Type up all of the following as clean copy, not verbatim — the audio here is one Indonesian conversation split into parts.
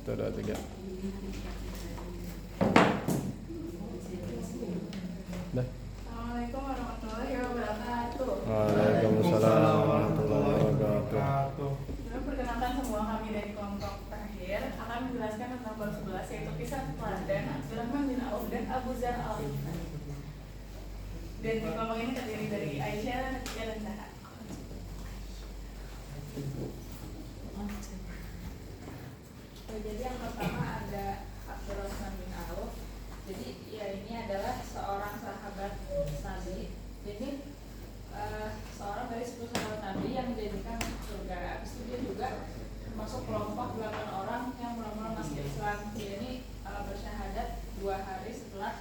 1, 2, 3. Dah. Assalamualaikum warahmatullahi wabarakatuh. Waalaikumsalam warahmatullahi wabarakatuh. Perkenalkan semua, kami dari kelompok terakhir akan menjelaskan tentang bab 11, yaitu kisah teladan Abdurrahman bin Auf dan Abu Dzar Al-Ghifari. Dan kelompok ini terdiri dari Aisyah, Nadia, dan Zahra. Jadi yang pertama ada Abdurrahman bin Auf. Jadi ya ini adalah seorang sahabat Nabi. Jadi seorang dari 10 sahabat Nabi yang dijadikan surga. Habis itu dia juga masuk kelompok 8 orang yang mula-mula masuk Islam. Dia ini bersyahadat 2 hari setelah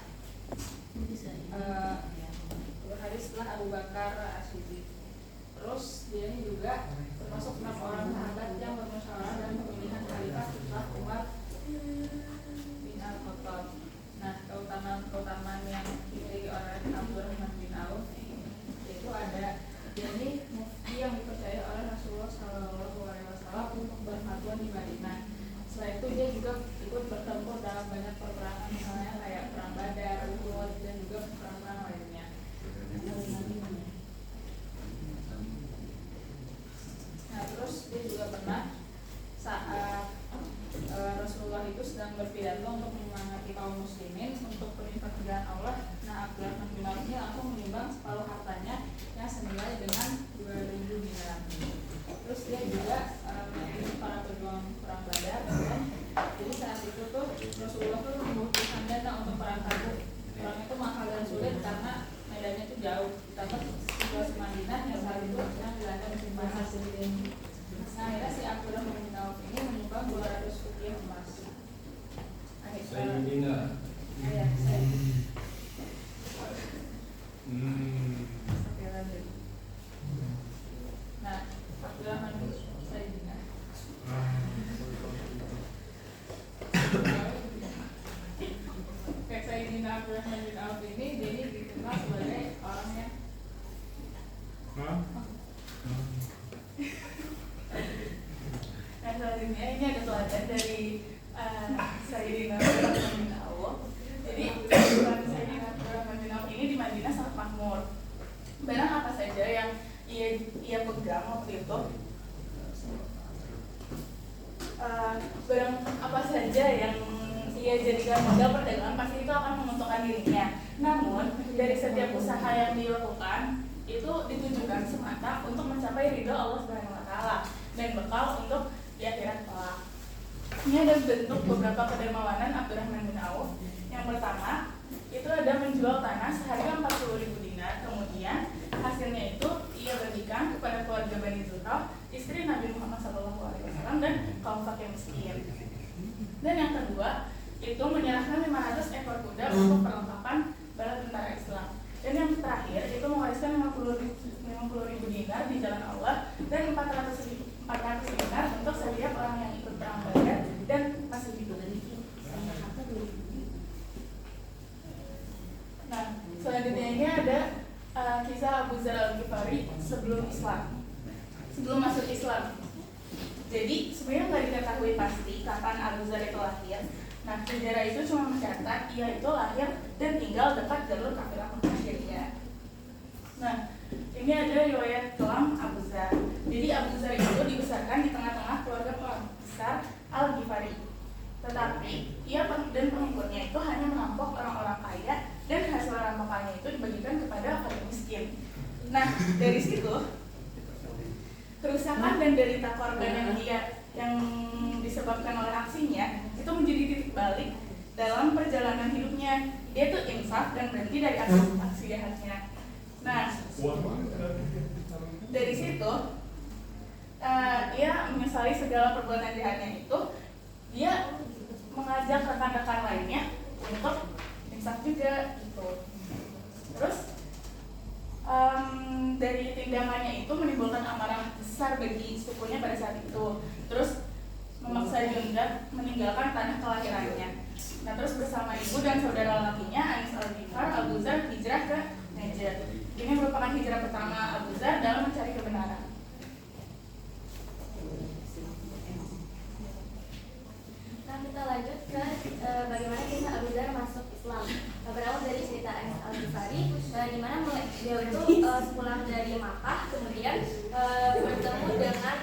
Abu Bakar As-Siddiq. Terus dia ini juga termasuk 6 orang sahabat yang bermusyawarah dan pemilihan khalifah setelah Umar bin Al-Khattab. Nah, keutamaan yang dimiliki oleh Abdurrahman bin Auf yaitu ada dia ini mufti yang dipercaya oleh Rasulullah SAW untuk berfatwa di Madinah. Setelah itu dia juga ikut bertempur dalam banyak peperangan, misalnya kayak perang Badar, Uhud, dan juga perang-perang lainnya. Nah, terus dia juga pernah saat Rasulullah itu sedang berpidato untuk menyemangati kaum muslimin untuk berinfak di jalan Allah. Nah, Abdurrahman bin Auf ini langsung menyumbang separuh hartanya yang senilai dengan 2.000 dinar. Terus dia juga menjadi para pejuang perang Badar. Jadi saat itu tuh Rasulullah tuh membutuhkan dana untuk perang Tabuk. Perang itu mahal dan sulit karena medannya itu jauh. Ditambah situasi Madinah yang saat itu sedang dilanda musim panas. Nah, akhirnya si Abdurrahman bin Auf ini menyumbang 200 rupiah emas. Sayyidina. Iya, saya. Nah, Abdurrahman bin Sayyidina. Kayak Sayyidina Abdurrahman bin Auf ini jadi dikenal sebagai orang yang Nah, selanjutnya ini ada teladan dari Sayyidina Abdurrahman bin Auf. Jadi Sayyidina Abdurrahman bin Auf ini di Madinah sangat makmur. Barang apa saja yang ia pegang waktu itu, barang apa saja yang ia jadikan modal perdagangan pasti itu akan menguntungkan dirinya. Namun dari setiap usaha yang dilakukan itu ditujukan semata untuk mencapai ridho Allah Subhanahu Wa Taala dan bekal untuk di akhirat kelak. Ini ada bentuk beberapa kedermawanan Abdurrahman bin Auf. Yang pertama itu ada menjual tanah seharga 40.000 dinar. Kemudian hasilnya itu ia bagikan kepada keluarga Bani Zuhrah, istri Nabi Muhammad SAW dan kaum fakir miskin. Dan yang kedua itu menyerahkan 500 ekor kuda untuk perlengkapan bala tentara Islam. Dan yang terakhir itu mewariskan 50.000 dinar di jalan Allah dan 400 dinar untuk setiap orang yang ikut perang Badar dan masih hidup. Nah, selanjutnya ini ada kisah Abu Dzar Al-Ghifari sebelum masuk Islam. Jadi sebenarnya nggak diketahui pasti kapan Abu Dzar itu lahir. Nah, sejarah itu cuma mencatat ia itu lahir dan tinggal dekat jalur kafilah Syria. Nah, ini ada riwayat kelam Abu Dzar. Jadi Abu Dzar itu dibesarkan di tengah-tengah keluarga besar Al-Ghifari. Tetapi ia dan pengikutnya itu hanya merampok orang-orang kaya dan hasil rampokannya itu dibagikan kepada fakir miskin. Nah, dari situ kerusakan dan derita korban yang disebabkan oleh aksinya itu menjadi titik balik dalam perjalanan hidupnya. Dia tuh insaf dan berhenti dari aksi jahatnya. Nah, dari situ ia menyesali segala perbuatan jahatnya itu. Dia mengajak rekan-rekan lainnya untuk insaf juga gitu. Terus dari tindakannya itu menimbulkan amarah besar bagi sukunya pada saat itu. Terus memaksa Junjad meninggalkan tanah kelahirannya. Nah, terus bersama ibu dan saudara lakinya Anis Al-Ghifar, Abu Dzar hijrah ke Najd. Ini merupakan hijrah pertama Abu Dzar dalam mencari kebenaran. kita lanjut ke bagaimana kisah Abu Dzar masuk Islam. Berawal dari cerita Anas Al-Ghifari, di mana beliau itu sepulang dari Makkah, kemudian bertemu dengan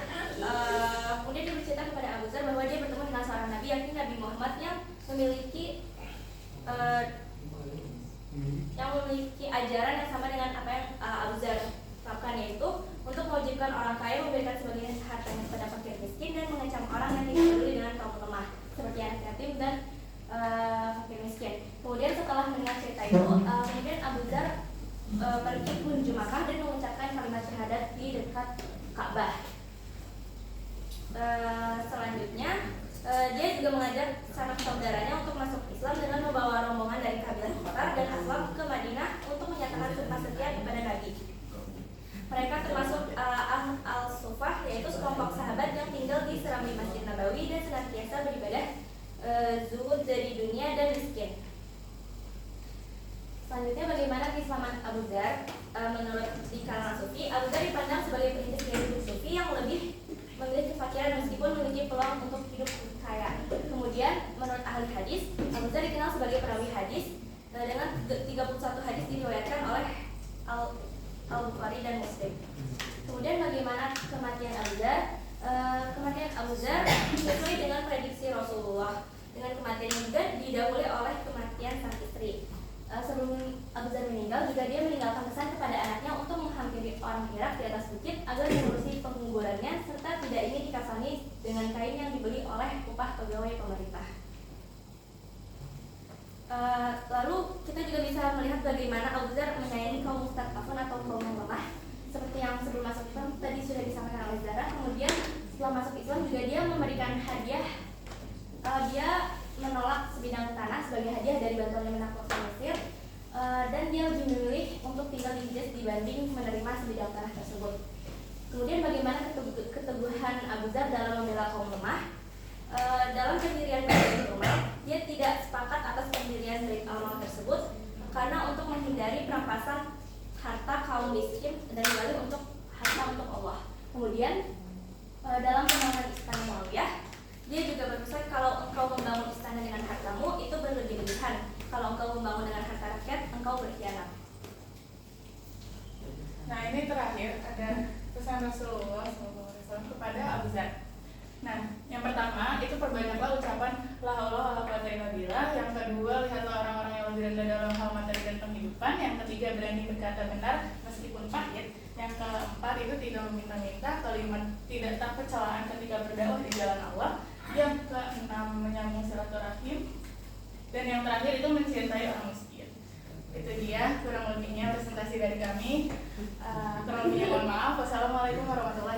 kemudian dia bercerita kepada Abu Dzar bahwa dia bertemu dengan seorang nabi, yakni Nabi Muhammad yang memiliki ajaran yang sama dengan apa yang Abu Dzar terapkan, yaitu untuk mewajibkan orang kaya memberikan sebagian hartanya kepada fakir miskin dan mengecam orang yang tidak peduli dengan kaum lemah seperti anak yatim dan fakir miskin. Kemudian setelah mendengar cerita itu, kemudian Abu Dzar pergi menuju Makkah dan mengucapkan kalimat syahadat di dekat Ka'bah. Selanjutnya dia juga mengajak sanak saudaranya untuk masuk Islam dengan membawa rombongan dari kabilah Qatar dan Aslam ke Madinah untuk menyatakan sumpah setia kepada Nabi. Mereka termasuk Al-Sufah, yaitu sekelompok sahabat yang tinggal di serambi Masjid Nabawi dan senantiasa beribadah zuhud dari dunia dan miskin. Selanjutnya, bagaimana keislaman Abu Dzar? Menurut di kalangan Sufi, Abu Dzar dipandang sebagai perintis dari Sufi yang lebih memiliki kefakiran meskipun memiliki peluang untuk hidup kaya. Kemudian, menurut ahli hadis, Abu Dzar dikenal sebagai perawi hadis dengan 31 hadis diriwayatkan oleh Al-Bukhari dan Muslim. Kemudian bagaimana kematian Abu Dzar? Kematian Abu Dzar sesuai dengan prediksi Rasulullah. Dengan kematian juga didahului oleh kematian sang istri. Sebelum Abu Dzar meninggal, juga dia meninggalkan pesan kepada anaknya untuk menghampiri orang Irak di atas bukit agar mengurusi penguburannya serta tidak ingin dikafani dengan kain yang dibeli oleh upah pegawai pemerintah. Lalu kita juga bisa melihat bagaimana Abu Dzar menyayangi kaum mustad'afun atau kaum yang lemah, seperti yang sebelum masuk Islam tadi sudah disampaikan oleh Zara. Kemudian setelah masuk Islam juga dia memberikan hadiah, dia menolak sebidang tanah sebagai hadiah dari bantuannya menaklukkan Mesir, dan dia lebih memilih untuk tinggal di Hijaz dibanding menerima sebidang tanah tersebut. Kemudian bagaimana keteguhan Abu Dzar dalam membela kaum lemah? Dalam pendirian Baitul Mal, dia tidak sepakat atas pendirian Baitul Mal tersebut karena untuk menghindari perampasan harta kaum miskin dan kembali untuk harta untuk Allah. Kemudian dalam pembangunan Istana Muawiyah, dia juga berpesan kalau engkau membangun istana dengan hartamu itu berlebih-lebihan. Kalau engkau membangun dengan harta rakyat, engkau berkhianat. Nah, ini terakhir ada pesan Rasulullah SAW kepada Abu Dzar. Nah, yang pertama itu perbanyaklah ucapan la haula wala quwwata illa billah. Yang kedua, lihatlah orang-orang yang lebih rendah dalam hal materi dan penghidupan. Yang ketiga, berani berkata benar meskipun pahit. Yang keempat itu tidak meminta-minta. Kelima, tidak takut celaan ketika berdakwah di jalan Allah. Yang keenam, menyambung silaturahim. Dan yang terakhir itu mencintai orang miskin. Itu dia kurang lebihnya presentasi dari kami. Kurang lebihnya mohon maaf. Wassalamualaikum warahmatullahi wabarakatuh.